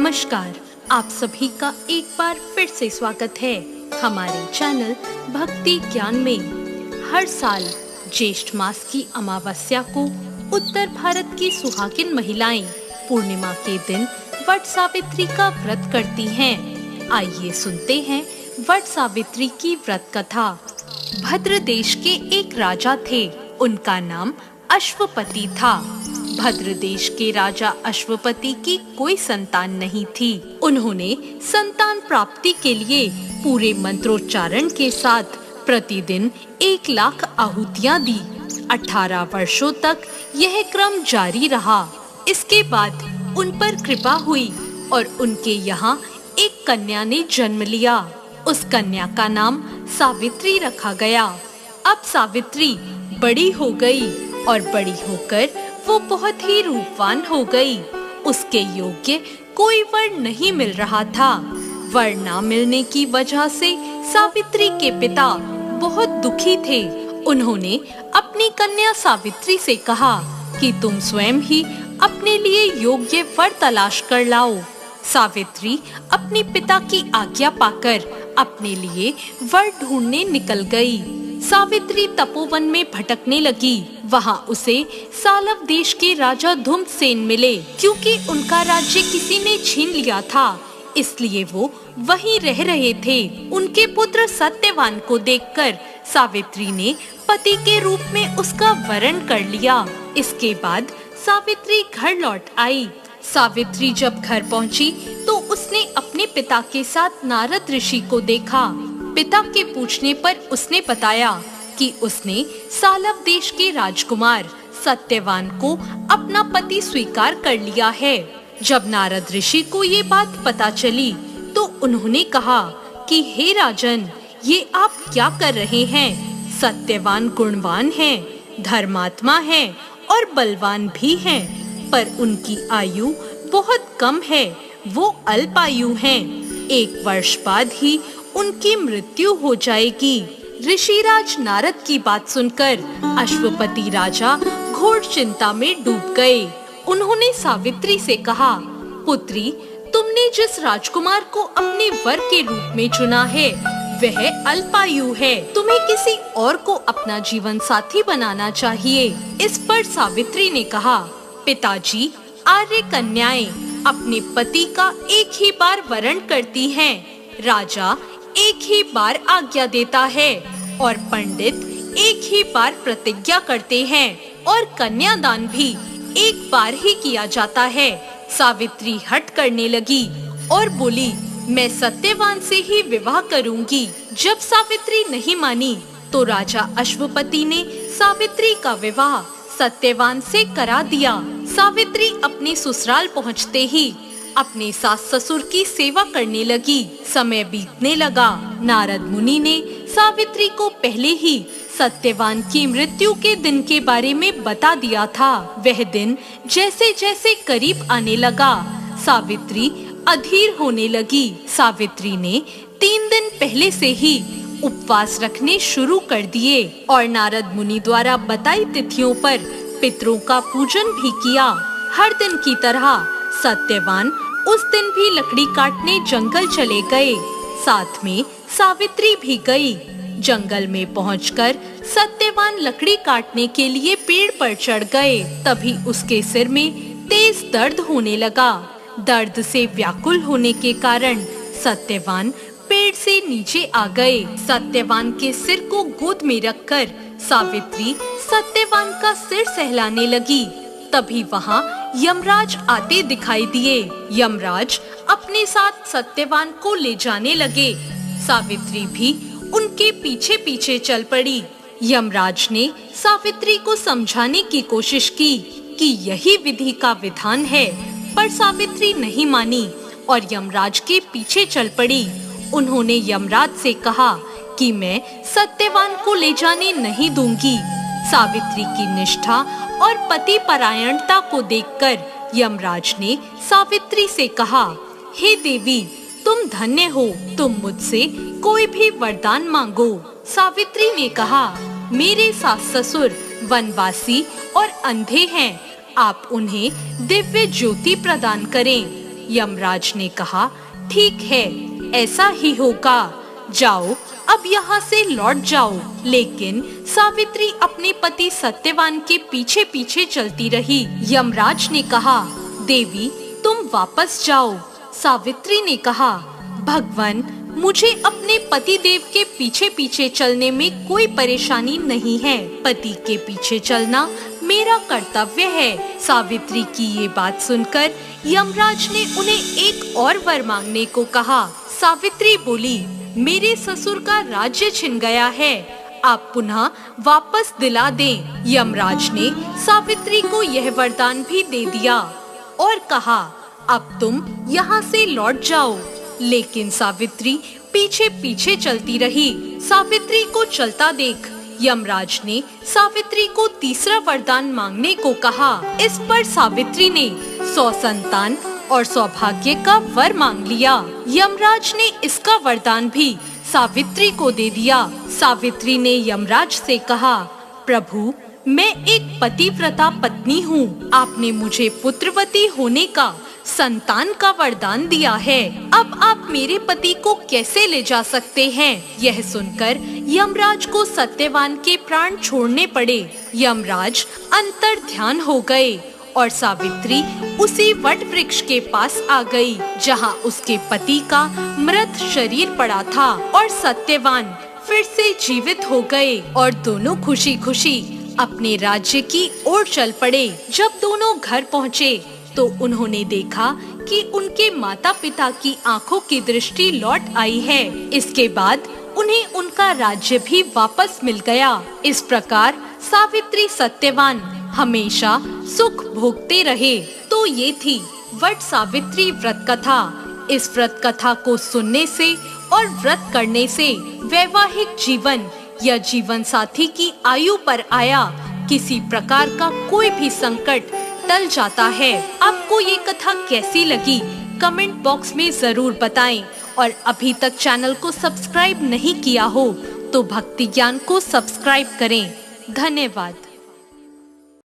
नमस्कार, आप सभी का एक बार फिर से स्वागत है हमारे चैनल भक्ति ज्ञान में। हर साल ज्येष्ठ मास की अमावस्या को उत्तर भारत की सुहागिन महिलाएं पूर्णिमा के दिन वट सावित्री का व्रत करती हैं। आइए सुनते हैं वट सावित्री की व्रत कथा। भद्र देश के एक राजा थे, उनका नाम अश्वपति था। भद्र देश के राजा अश्वपति की कोई संतान नहीं थी। उन्होंने संतान प्राप्ति के लिए पूरे मंत्रोच्चारण के साथ प्रतिदिन 1,00,000 आहुतियां दी। 18 वर्षों तक यह क्रम जारी रहा। इसके बाद उन पर कृपा हुई और उनके यहाँ एक कन्या ने जन्म लिया। उस कन्या का नाम सावित्री रखा गया। अब सावित्री बड़ी हो गई और बड़ी होकर वो बहुत ही रूपवान हो गई। उसके योग्य कोई वर नहीं मिल रहा था। वर ना मिलने की वजह से सावित्री के पिता बहुत दुखी थे। उन्होंने अपनी कन्या सावित्री से कहा कि तुम स्वयं ही अपने लिए योग्य वर तलाश कर लाओ। सावित्री अपने पिता की आज्ञा पाकर अपने लिए वर ढूंढने निकल गई। सावित्री तपोवन में भटकने लगी। वहाँ उसे सालव देश के राजा धुम्रसेन मिले। क्योंकि उनका राज्य किसी ने छीन लिया था, इसलिए वो वहीं रह रहे थे। उनके पुत्र सत्यवान को देखकर सावित्री ने पति के रूप में उसका वरण कर लिया। इसके बाद सावित्री घर लौट आई। सावित्री जब घर पहुंची तो उसने अपने पिता के साथ नारद ऋषि को देखा। पिता के पूछने पर उसने बताया कि उसने सालव देश के राजकुमार सत्यवान को अपना पति स्वीकार कर लिया है। जब नारद ऋषि को ये बात पता चली तो उन्होंने कहा कि हे राजन, ये आप क्या कर रहे हैं? सत्यवान गुणवान है, धर्मात्मा है और बलवान भी है, पर उनकी आयु बहुत कम है। वो अल्पायु हैं। 1 वर्ष बाद ही उनकी मृत्यु हो जाएगी। ऋषिराज नारद की बात सुनकर अश्वपति राजा घोर चिंता में डूब गए। उन्होंने सावित्री से कहा, पुत्री, तुमने जिस राजकुमार को अपने वर के रूप में चुना है वह अल्पायु है। तुम्हें किसी और को अपना जीवन साथी बनाना चाहिए। इस पर सावित्री ने कहा, पिताजी, आर्य कन्याएं अपने पति का एक ही बार वरण करती हैं। राजा एक ही बार आज्ञा देता है और पंडित एक ही बार प्रतिज्ञा करते हैं और कन्यादान भी एक बार ही किया जाता है। सावित्री हठ करने लगी और बोली, मैं सत्यवान से ही विवाह करूंगी। जब सावित्री नहीं मानी तो राजा अश्वपति ने सावित्री का विवाह सत्यवान से करा दिया। सावित्री अपने ससुराल पहुँचते ही अपने सास ससुर की सेवा करने लगी। समय बीतने लगा। नारद मुनि ने सावित्री को पहले ही सत्यवान की मृत्यु के दिन के बारे में बता दिया था। वह दिन जैसे जैसे करीब आने लगा, सावित्री अधीर होने लगी। सावित्री ने 3 दिन पहले से ही उपवास रखने शुरू कर दिए और नारद मुनि द्वारा बताई तिथियों पर पितरों का पूजन भी किया। हर दिन की तरह सत्यवान उस दिन भी लकड़ी काटने जंगल चले गए। साथ में सावित्री भी गई। जंगल में पहुंचकर सत्यवान लकड़ी काटने के लिए पेड़ पर चढ़ गए। तभी उसके सिर में तेज दर्द होने लगा। दर्द से व्याकुल होने के कारण सत्यवान पेड़ से नीचे आ गए। सत्यवान के सिर को गोद में रखकर सावित्री सत्यवान का सिर सहलाने लगी। तभी वहाँ यमराज आते दिखाई दिए। यमराज अपने साथ सत्यवान को ले जाने लगे। सावित्री भी उनके पीछे पीछे चल पड़ी। यमराज ने सावित्री को समझाने की कोशिश की कि यही विधि का विधान है, पर सावित्री नहीं मानी और यमराज के पीछे चल पड़ी। उन्होंने यमराज से कहा कि मैं सत्यवान को ले जाने नहीं दूंगी। सावित्री की निष्ठा और पति परायणता को देखकर यमराज ने सावित्री से कहा, हे देवी, तुम धन्य हो, तुम मुझसे कोई भी वरदान मांगो। सावित्री ने कहा, मेरे सास ससुर वनवासी और अंधे हैं, आप उन्हें दिव्य ज्योति प्रदान करें। यमराज ने कहा, ठीक है, ऐसा ही होगा। जाओ, अब यहाँ से लौट जाओ। लेकिन सावित्री अपने पति सत्यवान के पीछे पीछे चलती रही। यमराज ने कहा, देवी, तुम वापस जाओ। सावित्री ने कहा, भगवान, मुझे अपने पति देव के पीछे पीछे चलने में कोई परेशानी नहीं है। पति के पीछे चलना मेरा कर्तव्य है। सावित्री की ये बात सुनकर यमराज ने उन्हें एक और वर मांगने को कहा। सावित्री बोली, मेरे ससुर का राज्य छिन गया है, आप पुनः वापस दिला दें। यमराज ने सावित्री को यह वरदान भी दे दिया और कहा, अब तुम यहाँ से लौट जाओ। लेकिन सावित्री पीछे पीछे चलती रही। सावित्री को चलता देख यमराज ने सावित्री को तीसरा वरदान मांगने को कहा। इस पर सावित्री ने 100 संतान और सौभाग्य का वर मांग लिया। यमराज ने इसका वरदान भी सावित्री को दे दिया। सावित्री ने यमराज से कहा, प्रभु, मैं एक पतिव्रता पत्नी हूँ। आपने मुझे पुत्रवती होने का, संतान का वरदान दिया है। अब आप मेरे पति को कैसे ले जा सकते हैं? यह सुनकर यमराज को सत्यवान के प्राण छोड़ने पड़े। यमराज अंतर ध्यान हो गए और सावित्री उसी वट वृक्ष के पास आ गई, जहाँ उसके पति का मृत शरीर पड़ा था। और सत्यवान फिर से जीवित हो गए और दोनों खुशी खुशी अपने राज्य की ओर चल पड़े। जब दोनों घर पहुँचे तो उन्होंने देखा कि उनके माता पिता की आंखों की दृष्टि लौट आई है। इसके बाद उन्हें उनका राज्य भी वापस मिल गया। इस प्रकार सावित्री सत्यवान हमेशा सुख भोगते रहे। तो ये थी वट सावित्री व्रत कथा। इस व्रत कथा को सुनने से और व्रत करने से वैवाहिक जीवन या जीवन साथी की आयु पर आया किसी प्रकार का कोई भी संकट टल जाता है। आपको ये कथा कैसी लगी? कमेंट बॉक्स में जरूर बताएं। और अभी तक चैनल को सब्सक्राइब नहीं किया हो तो भक्ति ज्ञान को सब्सक्राइब करें। धन्यवाद।